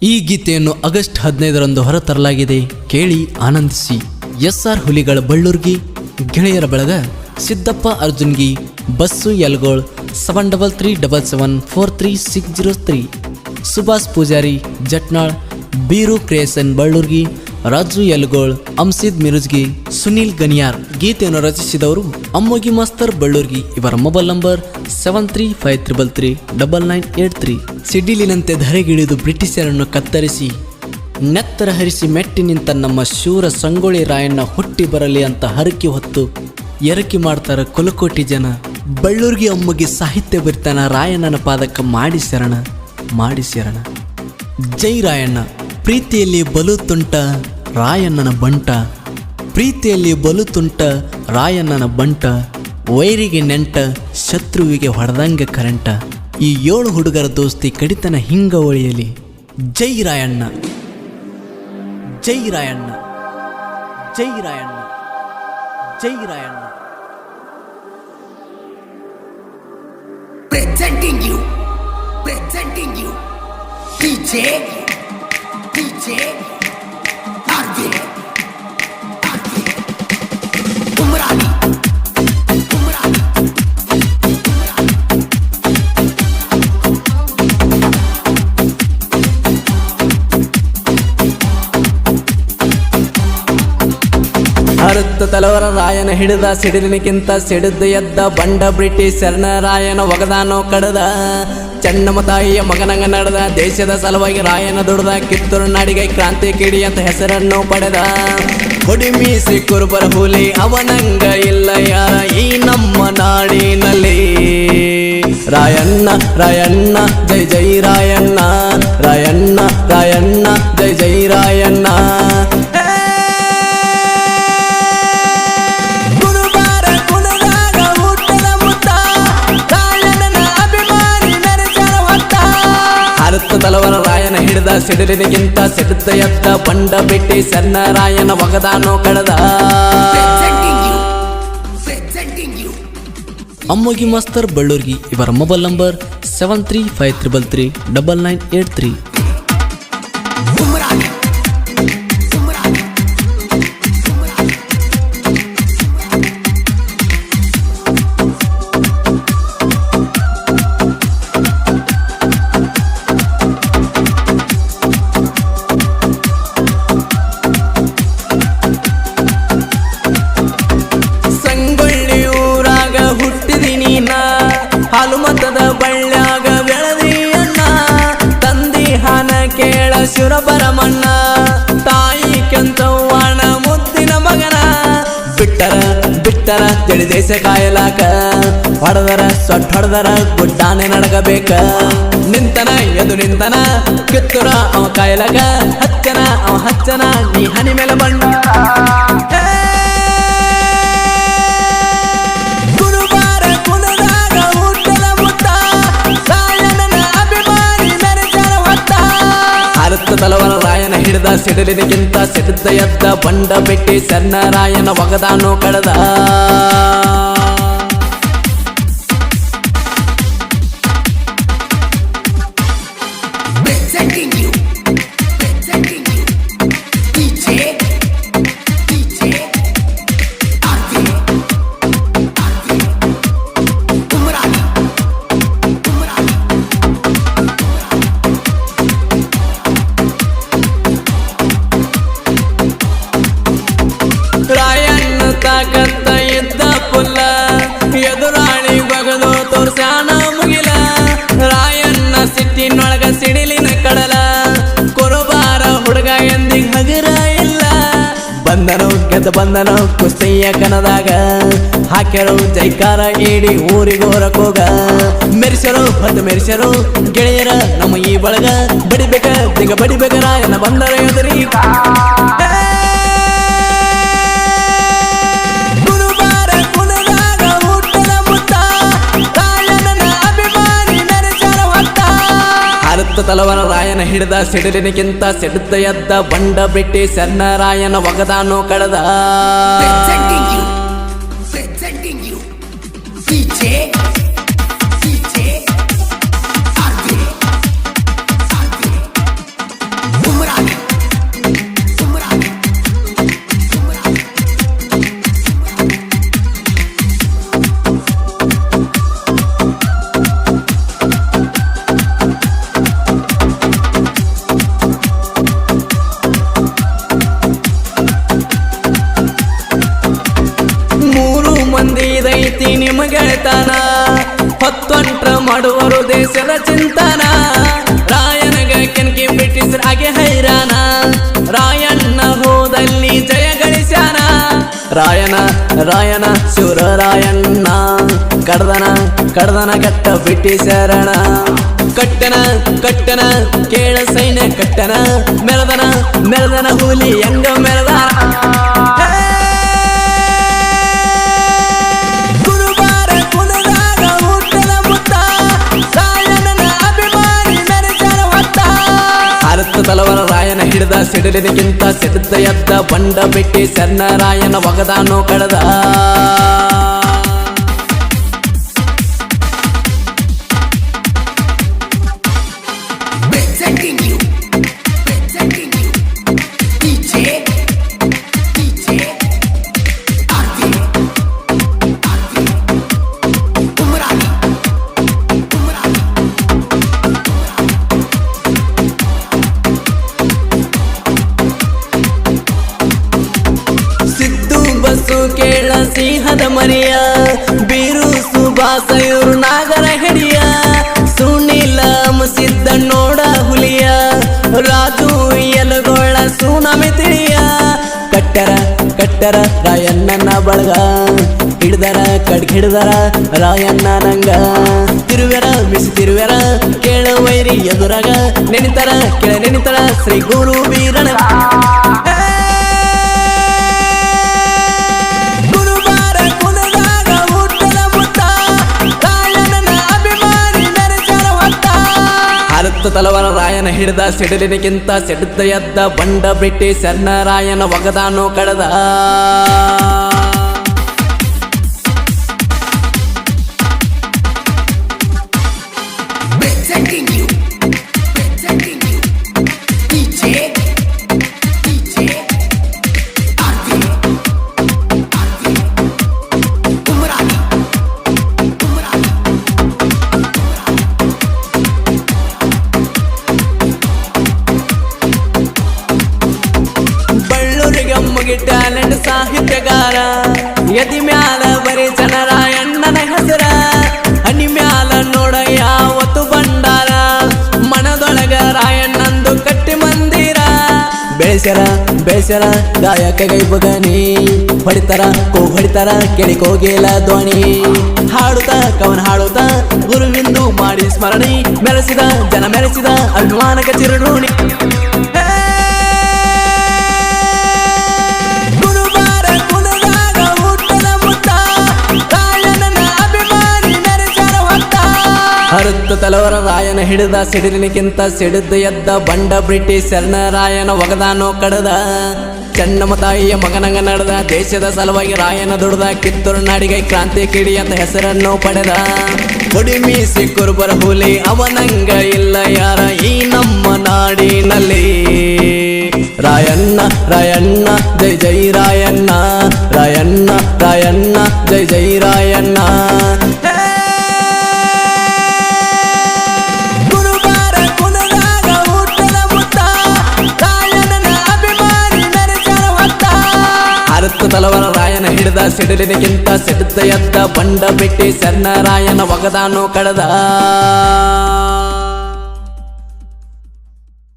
ಈ ಗೀತೆಯನ್ನು ಆಗಸ್ಟ್ 15ರಂದು ಹೊರತರಲಾಗಿದೆ. ಕೇಳಿ ಆನಂದಿಸಿ. SR ಹುಲಿಗಳ ಬಳ್ಳೂರ್ಗಿ, ಗೆಳೆಯರ ಬಳಗ ಸಿದ್ದಪ್ಪ ಅರ್ಜುನ್ಗಿ, ಬಸ್ಸು ಯಲ್ಗೋಳ್ 7337743603, ಸುಭಾಷ್ ಪೂಜಾರಿ ಜಟ್ನಾಳ್, ಬೀರು ಕ್ರಿಯೇಷನ್ ಬಳ್ಳೂರ್ಗಿ, ರಾಜು ಯಲ್ಗೋಳ್, ಅಂಸಿದ್ ಮಿರುಜ್ಗಿ, ಸುನೀಲ್ ಗನಿಯಾರ್. ಗೀತೆಯನ್ನು ರಚಿಸಿದವರು ಅಮ್ಮೋಗಿ ಮಾಸ್ತರ್ ಬಳ್ಳೂರ್ಗಿ. ಇವರ ಮೊಬೈಲ್ ನಂಬರ್ 7353339983. ಸಿಡಿಲಿನಂತೆ ಧರೆಗಿಳಿದು ಬ್ರಿಟಿಷರನ್ನು ಕತ್ತರಿಸಿ ನೆತ್ತರ ಹರಿಸಿ ಮೆಟ್ಟಿ ನಿಂತ ನಮ್ಮ ಶೂರ ಸಂಗೊಳ್ಳಿ ರಾಯಣ್ಣ ಹುಟ್ಟಿ ಬರಲಿ ಅಂತ ಹರಕಿ ಹೊತ್ತು ಎರಕಿ ಮಾಡ್ತಾರ ಕುಲಕೋಟಿ ಜನ. ಬಳ್ಳೂರ್ಗಿ ಅಮ್ಮಗಿ ಸಾಹಿತ್ಯ ಬರಿತಾನ, ರಾಯಣ್ಣನ ಪಾದಕ ಮಾಡಿ ಶರಣ ಮಾಡಿ ಶರಣ. ಜೈ ರಾಯಣ್ಣ. ಪ್ರೀತಿಯಲ್ಲಿ ಬಲು ತುಂಟ ರಾಯಣ್ಣನ ಬಂಟ, ಪ್ರೀತಿಯಲ್ಲಿ ಬಲು ತುಂಟ ರಾಯಣ್ಣನ ಬಂಟ, ವೈರಿಗೆ ನೆಂಟ ಶತ್ರುವಿಗೆ ಹೊಡೆದಂಗ ಕರೆಂಟ, ಈ 7 ಹುಡುಗರ ದೋಸ್ತಿ ಕಡಿತನ ಹಿಂಗ ಒಳಿಯಲಿ. ಜೈ ರಾಯಣ್ಣ, ಜೈ ರಾಯಣ್ಣ, ಜೈ ರಾಯಣ್ಣ, ಜೈ Rayanna. Presenting you DJ Umrani. ಹರುತ್ತ ತಲವರ ರಾಯನ ಹಿಡಿದ, ಸಿಡಿಲಿನಕ್ಕಿಂತ ಸಿಡಿದು ಎದ್ದ ಬಂಡ ಬ್ರಿಟಿಷರ್ನ ರಾಯನ ಒಗದಾನೋ ಕಡದ, ಚೆನ್ನಮ್ಮ ತಾಯಿಯ ಮಗನಂಗ ನಡೆದ, ದೇಶದ ಸಲುವಾಗಿ ರಾಯನ ದುಡ್ದ, ಕಿತ್ತೂರು ನಾಡಿಗೆ ಕ್ರಾಂತಿ ಕಿಡಿ ಅಂತ ಹೆಸರನ್ನು ಪಡೆದ. ಕೊಡಿಮೀಸಿ ಕುರುಬರ ಹುಲಿ ಅವನಂಗ ಇಲ್ಲ ಯಾರ ಈ ನಮ್ಮ ನಾಡಿನಲ್ಲಿ. ರಾಯಣ್ಣ ರಾಯಣ್ಣ ಜೈ ಜೈ ರಾಯಣ್ಣ, ರಾಯಣ್ಣ ರಾಯಣ್ಣ ಜೈ ಜೈ ರಾಯಣ್ಣ. ತಲವರ ರಾಯನ ಹಿಡಿದ, ಸಿಡಿಲಿನಗಿಂತ ಸಿಡಿದ ಎದ್ದ ಬಂಡ ಬಿಟ್ಟಿ ಸಣ್ಣ ರಾಯನ ಒಗದಾನೋ ಕಡದ. ಅಮ್ಮೋಗಿ ಮಾಸ್ತರ್ ಬಳ್ಳೂರ್ಗಿ. ಇವರ ಮೊಬೈಲ್ ನಂಬರ್ 7353339983. ಹಾಲುಮತದ ಬಳ್ಳ್ಯಾಗ ಬೆಳದಿಯಣ್ಣ, ತಂದಿ ಹಾನ ಕೇಳ ಶಿವರಬರಮಣ್ಣ, ತಾಯಿ ಕೆಂಚವ್ವನ ಮುದ್ದಿನ ಮಗನ, ಬಿಟ್ಟರ ಬಿಟ್ಟರ ತಿಳಿ ದೇಶ ಕಾಯಲಾಕ, ಹೊಡೆದರ ಸೊಟ್ಟ ಹೊಡೆದರ ಗುಡ್ಡಾನೆ ನಡಗಬೇಕ. ನಿಂತನ ಎದು ನಿಂತನ ಕಿತ್ತೂರ ಅವ ಕಾಯಲಾಕ, ಹಚ್ಚನ ಅವ ಹಚ್ಚನ ನೀ ಹನಿ ಮೇಲೆ ಬಂಡ. ತಲವರ ರಾಯನ ಹಿಡಿದ, ಸಿಡಿಲಿನಗಿಂತ ಸಿಡಿದ ಎದ್ದ ಬಂಡ ಬಿಟ್ಟಿ ಸಣ್ಣ ರಾಯನ ಒಗದಾನೋ ಕಡದ. ರಾಯಣ್ಣ ತಾಕತ್ತ ಇದ್ದ ಪುಲ್ಲ, ಎದುರಾಳಿ ಬಗದು ತೋರ್ಸ್ಯಾನ ಮುಗಿಲ, ರಾಯಣ್ಣ ಸಿಟ್ಟಿನೊಳಗ ಸಿಡಿಲಿನ ಕಡಲ, ಕುರುಬಾರ ಹುಡುಗ ಎಂದಿಗ್ ಹಗರ ಇಲ್ಲ. ಬಂದನು ಗೆದ್ದ ಬಂದನು ಕುಸ್ತಿಯ ಕನದಾಗ, ಹಾಕ್ಯರು ಜೈಕಾರ ಇಡಿ ಊರಿಗೋರಕೋಗ, ಮೆರಿಸರು ಹೊತ್ತು ಮೆರಿಸರು ಗೆಳೆಯರ ನಮ್ಮ ಈ ಬಳಗ, ಬಡಿಬೇಕ ದಿಗ ಬಡಿಬೇಕ ರಾಯಣ್ಣ ಬಂದರ ಎದುರಿ. ತಲವರ ರಾಯನ ಹಿಡಿದ, ಸಿಡಿಲಿನಗಿಂತ ಸಿಡಿದ ಎದ್ದ ಬಂಡ ಬಿಟ್ಟಿ ಸಣ್ಣ ರಾಯನ ಒಗದಾನೋ ಕಡದ. ರಾಯನ ರಾಯನ ಶೂರ ರಾಯಣ್ಣ ಕಡ್ದನ ಕಟ್ಟ ಬ್ರಿಟಿಷರಣ ಕಟ್ಟನ ಕಟ್ಟನ ಕೇಳ ಸೈನ್ಯ ಕಟ್ಟನ ಮೆರೆದನ ಹುಲಿ ಹೆಂಗ ಮೆರೆದ ಗುರುವಾರ ಕುಲದಾಗ ಹುಟ್ಟದ ಮುತ್ತ ರಾಯಣ್ಣನ ಅಭಿಮಾನಿ ಮೆರೆಸರ ಹೊತ್ತ ಅರ್ಥ ತಲವರ ರಾಯನ ಹಿಡಿದ ಸಿಡಿಲಿನಕ್ಕಿಂತ ಸಿಡಿದ ಎದ್ದ ಬಂಡ ಬ್ರಿಟಿಷರ್ನ ರಾಯನ ಒಗದಾನೋ ಕಡದ Presenting you, DJ Umrani. Siddu bus ಕೇಳ ಸಿಂಹದ ಮರಿಯ ಬೀರು ಸುಭಾಸ ಇವರು ನಾಗರ ಹಿಡಿಯ ಸುನಿಲ ಸಿದ್ದ ನೋಡ ಹುಲಿಯ ರಾಜು ಎಲುಗೋಳ ಸುನಾಮಿ ತಿಳಿಯ ಕಟ್ಟರ ರಾಯಣ್ಣನ ಬಳಗ ಹಿಡ್ದರ ಹಿಡ್ದರ ರಾಯಣ್ಣ ನಂಗ ತಿರುವೆರ ಕೇಳ ವೈರಿ ಎದುರಾಗ ನೆನಿತರ ಕೆಳ ನೆನಿತರ ಶ್ರೀ ಗುರು ವೀರನ ತಲವರ ರಾಯನ ಹಿಡಿದ ಸಿಡಿಲಿನಕ್ಕಿಂತ ಸಿಡಿದ ಎದ್ದ ಬಂಡ ಬ್ರಿಟಿಷರ್ನ ರಾಯನ ಒಗದಾನೋ ಕಡದ Presenting you, DJ Umrani. ಬಳ್ಳೂರಿಗೆ ಟ್ಯಾಲೆಂಟ್ ಸಾಹಿತ್ಯಗಾರ ಯದಿ ಮ್ಯಾಲ ಬರೀ ಜನರಾಯಣ್ಣನ ಹೆಸರ ಹನಿ ಮ್ಯಾಲ ನೋಡ ಯಾವತ್ತು ಬಂಡಾರ ಮನದೊಳಗ ರಾಯಣ್ಣಂದು ಕಟ್ಟಿ ಮಂದಿರ ಬೇಸರ ಗಾಯಕ ಗೈಬಗನಿ ಹೊಡಿತಾರ ಕೇಳಿ ಕೋಗಿಲ ಧ್ವನಿ ಕವನ ಹಾಡುತ್ತಾ ಗುರುವಿಂದು ಮಾಡಿ ಸ್ಮರಣೆ ಮೆರೆಸಿದ ಅಭಿಮಾನಕ ಚಿರುಣಿ ಅರುತ್ತ ತಲವರ ರಾಯನ ಹಿಡಿದ ಸಿಡಿಲಿನಕ್ಕಿಂತ ಸಿಡಿದ ಎದ್ದ ಬಂಡ ಬ್ರಿಟಿಷರ್ನ ರಾಯನ ಒಗದಾನೋ ಕಡದ ಚೆನ್ನಮ್ಮ ತಾಯಿಯ ಮಗನಂಗ ನಡೆದ ದೇಶದ ಸಲುವಾಗಿ ರಾಯನ ದುಡ್ದ ಕಿತ್ತೂರು ನಾಡಿಗೆ ಕ್ರಾಂತಿ ಕಿಡಿ ಅಂತ ಹೆಸರನ್ನು ಪಡೆದ ಕೊಡಿಮೀಸಿ ಕುರುಬರ ಹುಲಿ ಅವನಂಗ ಇಲ್ಲ ಯಾರ ಈ ನಮ್ಮ ನಾಡಿನಲ್ಲಿ ರಾಯಣ್ಣ ಜೈ ರಾಯಣ್ಣ ರಾಯಣ್ಣ ಜೈ ರಾಯಣ್ಣ ತಲವರ ರಾಯನ ಹಿಡಿದ ಸಿಡಿಲಿನಕ್ಕಿಂತ ಸಿಡಿದ ಎದ್ದ ಬಂಡ ಬ್ರಿಟಿಷರ್ನ ರಾಯನ ಒಗದಾನೋ ಕಡದ